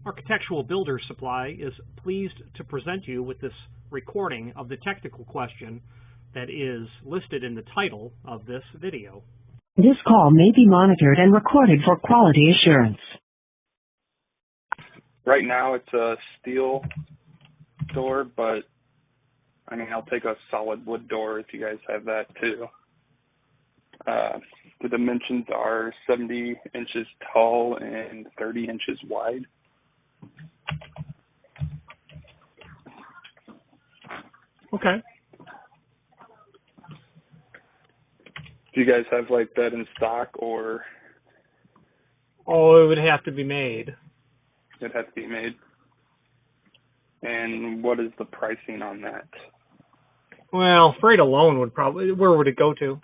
Architectural Builder Supply is pleased to present you with this recording of the technical question that is listed in the title of this video. This call may be monitored and recorded for quality assurance. Right now it's a steel door, but I mean, I'll take a solid wood door if you guys have that too. The dimensions are 70 inches tall and 30 inches wide. Okay. Do you guys have like that in stock, or? Oh, it would have to be made. It'd have to be made. And what is the pricing on that? Well, freight alone would probably, where would it go to?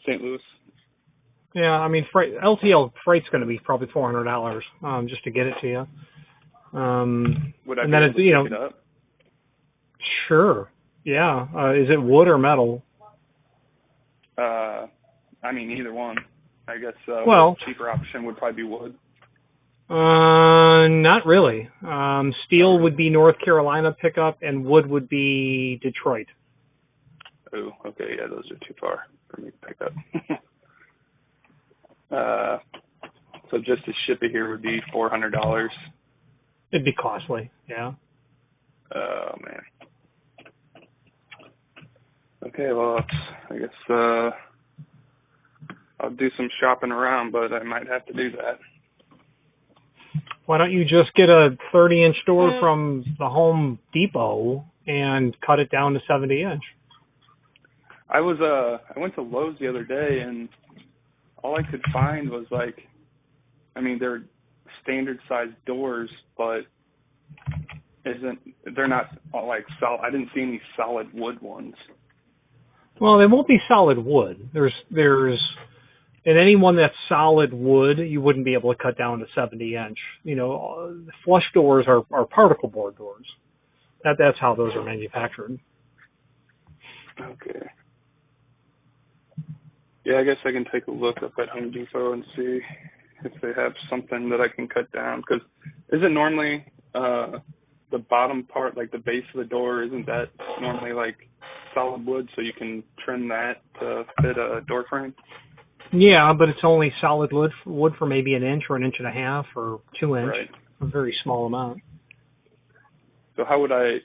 St. Louis. Yeah, I mean, LTL freight's going to be probably $400 just to get it to you. Would I and be then able to pick it up? Sure. Yeah. Is it wood or metal? I mean, either one. I guess well, the cheaper option would probably be wood. Not really. Steel would be North Carolina pickup, and wood would be Detroit. Oh, okay. Yeah, those are too far for me to pick up. So just to ship it here would be $400. It'd be costly, yeah. Oh, man. Okay, well, I guess I'll do some shopping around, but I might have to do that. Why don't you just get a 30-inch door from the Home Depot and cut it down to 70-inch? I went to Lowe's the other day, and all I could find was they're standard sized doors, but they're not like solid. I didn't see any solid wood ones. Well, they won't be solid wood. There's in any one that's solid wood, you wouldn't be able to cut down to 70-inch. You know, flush doors are particle board doors. That's how those are manufactured. Okay. Yeah, I guess I can take a look up at Home Depot and see if they have something that I can cut down. Because isn't normally the bottom part, like the base of the door, isn't that normally like solid wood, so you can trim that to fit a door frame? Yeah, but it's only solid wood for maybe an inch or an inch and a half or 2 inch, right. A very small amount. So how would I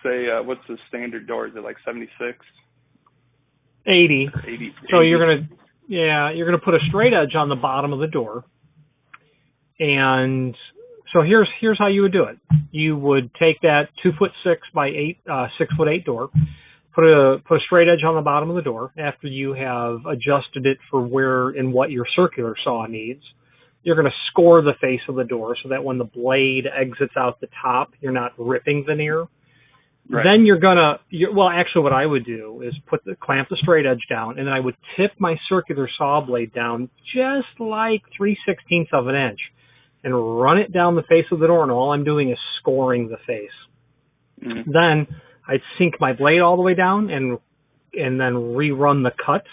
say, what's the standard door? Is it like 76? 80. 80. So you're gonna put a straight edge on the bottom of the door, and so here's how you would do it. You would take that 2'6" by 6'8" door, put a straight edge on the bottom of the door after you have adjusted it for where and what your circular saw needs. You're going to score the face of the door so that when the blade exits out the top, you're not ripping veneer. Right. Then actually what I would do is clamp the straight edge down, and then I would tip my circular saw blade down just like 3/16 of an inch and run it down the face of the door, and all I'm doing is scoring the face. Mm-hmm. Then I'd sink my blade all the way down and then rerun the cut.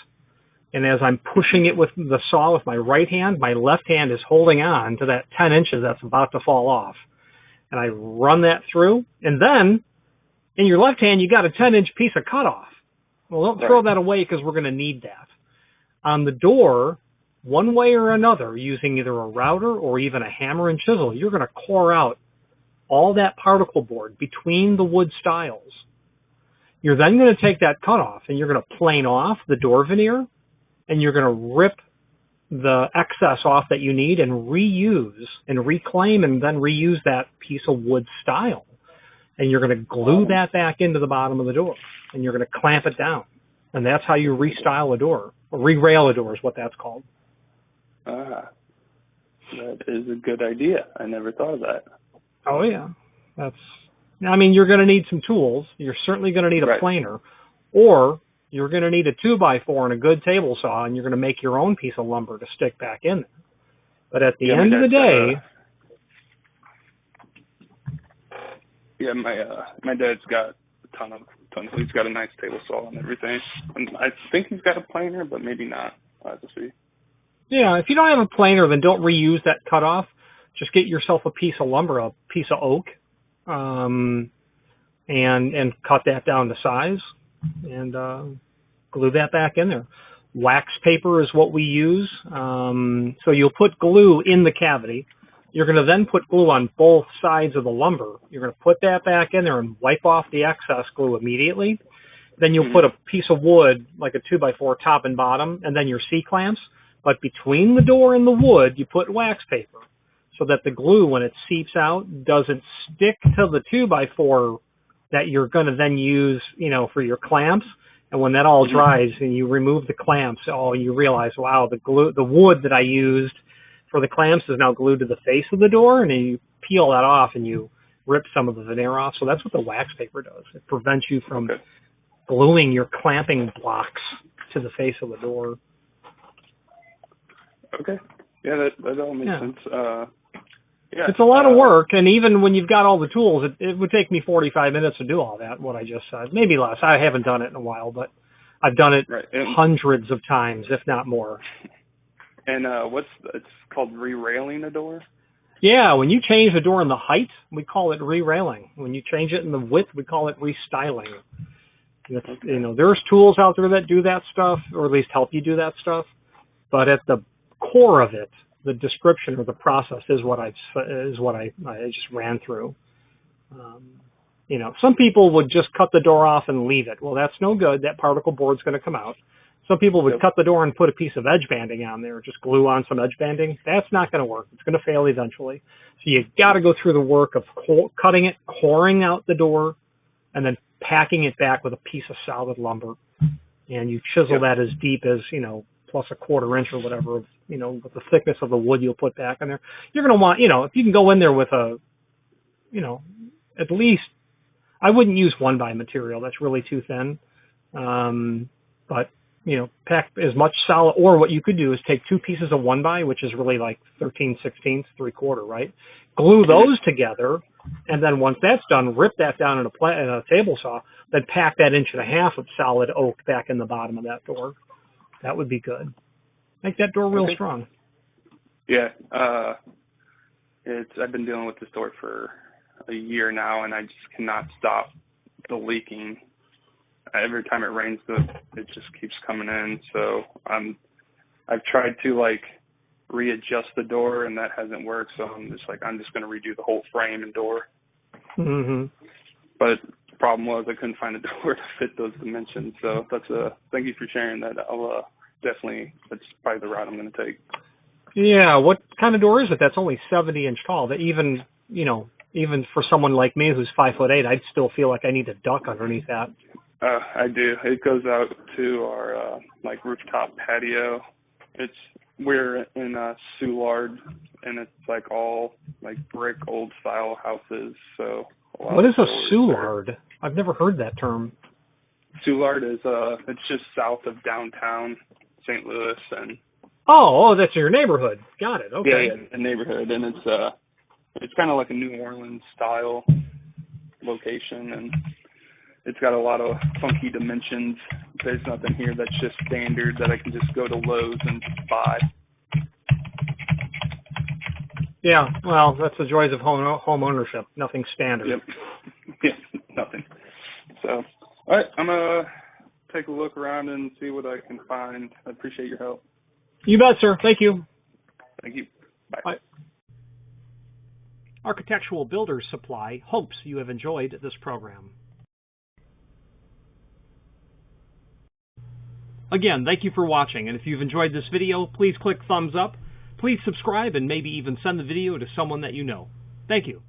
And as I'm pushing it with the saw with my right hand, my left hand is holding on to that 10 inches that's about to fall off. And I run that through, and then in your left hand, you got a 10-inch piece of cutoff. Well, don't throw that away because we're going to need that. On the door, one way or another, using either a router or even a hammer and chisel, you're going to core out all that particle board between the wood stiles. You're then going to take that cutoff and you're going to plane off the door veneer, and you're going to rip the excess off that you need and reuse and reclaim and then reuse that piece of wood stile. And you're going to glue that back into the bottom of the door, and you're going to clamp it down. And that's how you restyle a door. Or re-rail a door is what that's called. That is a good idea. I never thought of that. Oh, yeah. You're going to need some tools. You're certainly going to need a planer. Or you're going to need a 2x4 and a good table saw, and you're going to make your own piece of lumber to stick back in there. But at the end of the day... Yeah, my dad's got a ton of. He's got a nice table saw and everything. And I think he's got a planer, but maybe not. I'll have to see. Yeah, if you don't have a planer, then don't reuse that cutoff. Just get yourself a piece of lumber, a piece of oak, and cut that down to size, and glue that back in there. Wax paper is what we use. So you'll put glue in the cavity. You're going to then put glue on both sides of the lumber. You're going to put that back in there and wipe off the excess glue immediately. Then you'll put a piece of wood, like a 2x4 top and bottom, and then your C-clamps. But between the door and the wood, you put wax paper so that the glue, when it seeps out, doesn't stick to the 2x4 that you're going to then use, for your clamps. And when that all dries and you remove the clamps, you realize, wow, the wood that I used for the clamps is now glued to the face of the door, and then you peel that off and you rip some of the veneer off. So that's what the wax paper does. It prevents you from gluing your clamping blocks to the face of the door. Okay. Yeah, that all makes sense. It's a lot of work, and even when you've got all the tools, it would take me 45 minutes to do all that, what I just said. Maybe less. I haven't done it in a while, but I've done it hundreds of times, if not more. And it's called re-railing a door? Yeah, when you change the door in the height, we call it re-railing. When you change it in the width, we call it restyling. There's tools out there that do that stuff, or at least help you do that stuff. But at the core of it, the description or the process is what I just ran through. Some people would just cut the door off and leave it. Well, that's no good. That particle board's going to come out. Some people would cut the door and put a piece of edge banding on there, just glue on some edge banding. That's not going to work. It's going to fail eventually. So you got to go through the work of cutting it, coring out the door, and then packing it back with a piece of solid lumber. And you chisel that as deep as, plus a quarter inch or whatever, with the thickness of the wood you'll put back in there. You're going to want, if you can go in there with at least, I wouldn't use 1x material. That's really too thin. But, pack as much solid, or what you could do is take 2 pieces of 1x, which is really like 13/16, 3/4, right? Glue those together, and then once that's done, rip that down in a table saw, then pack that 1.5 inch of solid oak back in the bottom of that door. That would be good. Make that door real strong. Yeah. I've been dealing with this door for a year now, and I just cannot stop the leaking. Every time it rains, it just keeps coming in. So I've tried to readjust the door, and that hasn't worked. So I'm just going to redo the whole frame and door. But the problem was I couldn't find a door to fit those dimensions. So thank you for sharing that. I'll that's probably the route I'm going to take. Yeah, what kind of door is it? That's only 70 inch tall. That even for someone like me who's 5'8", I'd still feel like I need a duck underneath that. I do. It goes out to our rooftop patio. We're in Soulard, and it's all brick old style houses. So what is a Soulard? I've never heard that term. Soulard is it's just south of downtown St. Louis, and that's your neighborhood. Got it. Okay. Yeah, the neighborhood, and it's kind of like a New Orleans style location, and it's got a lot of funky dimensions. There's nothing here that's just standard that I can just go to Lowe's and just buy. Yeah, well, that's the joys of home ownership. Nothing standard. Yep. Yeah, nothing. So, all right, I'm going to take a look around and see what I can find. I appreciate your help. You bet, sir. Thank you. Thank you. Bye. Bye. Architectural Builders Supply hopes you have enjoyed this program. Again, thank you for watching, and if you've enjoyed this video, please click thumbs up. Please subscribe and maybe even send the video to someone that you know. Thank you.